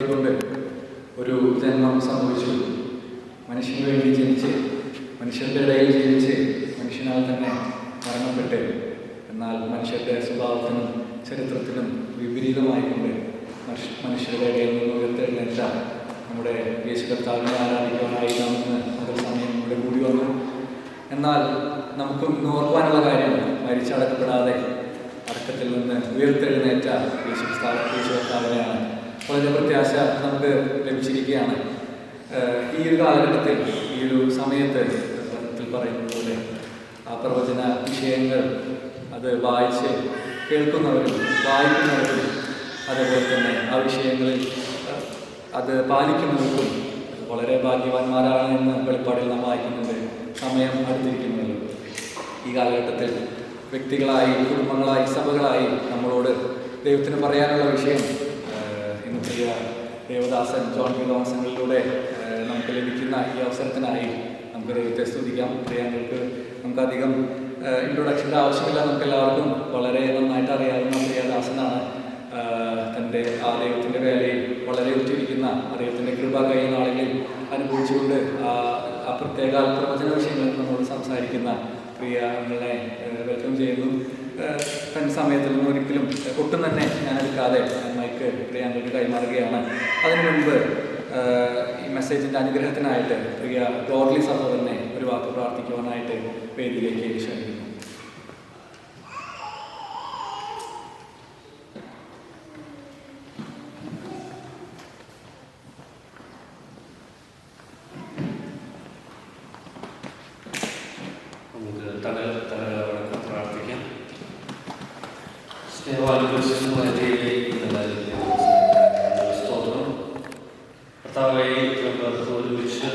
കൊണ്ട് ഒരു ജന്മം സംഭവിച്ചു. മനുഷ്യന് വേണ്ടി ജനിച്ച് മനുഷ്യരുടെ ഇടയിൽ ജീവിച്ച് മനുഷ്യനാൽ തന്നെ മരണപ്പെട്ട്, എന്നാൽ മനുഷ്യരുടെ സ്വഭാവത്തിനും ചരിത്രത്തിനും വിപരീതമായിക്കൊണ്ട് മനുഷ്യരുടെ ഇടയിൽ നിന്ന് ഉയർത്തെഴുന്നേറ്റ നമ്മുടെ യേശു കർത്താവിനെ ആരാധിക്കുവാനായി നാം ഇന്ന് മുതൽ സമയം ഇവിടെ കൂടി വന്നു. എന്നാൽ നമുക്ക് ഇന്ന് ഓർക്കുവാനുള്ള കാര്യം മരിച്ചടക്കപ്പെടാതെ അടക്കത്തിൽ നിന്ന് ഉയർത്തെഴുന്നേറ്റ യേശു കർത്താവിനെയാണ്. വളരെ പ്രത്യാശ നമുക്ക് ലഭിച്ചിരിക്കുകയാണ്. ഈ ഒരു കാലഘട്ടത്തിൽ, ഈ ഒരു സമയത്ത് പറയുന്നത് പോലെ ആ പ്രവചന വിഷയങ്ങൾ അത് വായിച്ച് കേൾക്കുന്നവരും വായിക്കുന്നവരും അതേപോലെ തന്നെ ആ വിഷയങ്ങളിൽ അത് പാലിക്കുന്നവർക്കും വളരെ ഭാഗ്യവാന്മാരാണ് എന്ന് വെളിപ്പാടിൽ നാം വായിക്കുന്നുണ്ട്. സമയം അടുത്തിരിക്കുന്നല്ലോ. ഈ കാലഘട്ടത്തിൽ വ്യക്തികളായി, കുടുംബങ്ങളായി, സഭകളായി നമ്മളോട് ദൈവത്തിന് പറയാനുള്ള വിഷയം ഇന്ന് പ്രിയ ദേവദാസൻ ജോൺ പി തോമസങ്ങളിലൂടെ നമുക്ക് ലഭിക്കുന്ന ഈ അവസരത്തിനായി നമുക്ക് ദൈവത്തെ സ്തുതിക്കാം. നമുക്കധികം ഇൻട്രൊഡക്ഷൻ്റെ ആവശ്യമില്ല. നമുക്കെല്ലാവർക്കും വളരെ നന്നായിട്ട് അറിയാവുന്ന പ്രിയദാസനാണ്. തൻ്റെ ആ ദൈവത്തിൻ്റെ വേലയിൽ വളരെ ഉറ്റിരിക്കുന്ന ദൈവത്തിൻ്റെ കൃപ കഴിഞ്ഞ നാളുകളിൽ അനുഭവിച്ചുകൊണ്ട് ആ പ്രത്യേക പ്രവചന വിഷയങ്ങളിൽ നമ്മളോട് സംസാരിക്കുന്ന പ്രിയ അങ്ങളെ വെൽക്കം ചെയ്യുന്നു. തൻ സമയത്തിൽ നിന്നും ഒരിക്കലും ഒട്ടും തന്നെ ഞാൻ എടുക്കാതെ മൈക്ക് പ്രിയാങ്കൾക്ക് കൈമാറുകയാണ്. അതിനു മുൻപ് ഈ മെസ്സേജിൻ്റെ അനുഗ്രഹത്തിനായിട്ട് പ്രിയ ഗോഡ്ലി സഹോദരനെ ഒരു വാക്ക് പ്രാർത്ഥിക്കുവാനായിട്ട് വേദിയിലേക്ക് ക്ഷണിക്കുന്നു. പ്രാർത്ഥിക്കാം. സ്തോത്രം. കർത്താവേ, ഒരുമിച്ച്